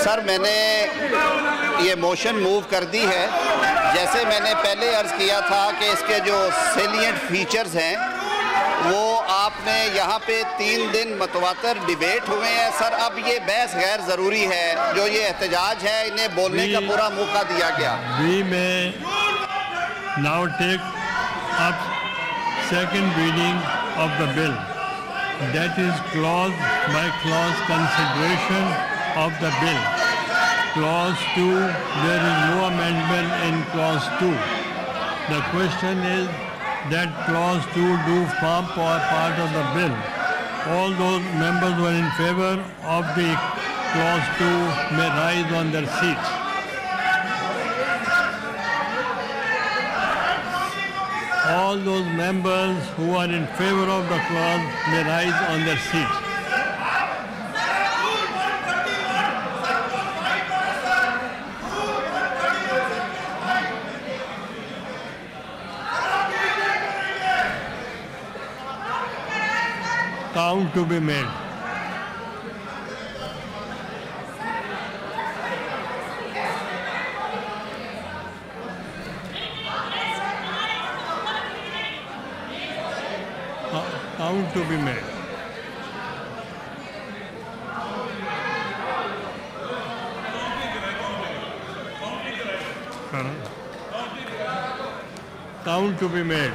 Sir मैंने ये motion move कर दी है। जैसे मैंने पहले अर्ज़ किया था कि इसके जो सेलिएंट फीचर्स हैं वो आपने यहाँ पे 3 दिन मतवातर डिबेट हुए हैं। सर अब ये बहस गैर ज़रूरी है, जो ये एहतजाज है इन्हें बोलने का पूरा मौका दिया गया। We may now take up second reading of the bill, that is clause by clause consideration of the bill. Clause 2, there is no amendment in clause 2. The question is that clause 2 do form part of the bill. All those members who are in favor of the clause 2 may rise on their seats. All those members who are in favor of the clause may rise on their seats. Count to be made. Count to be made. Count to be made.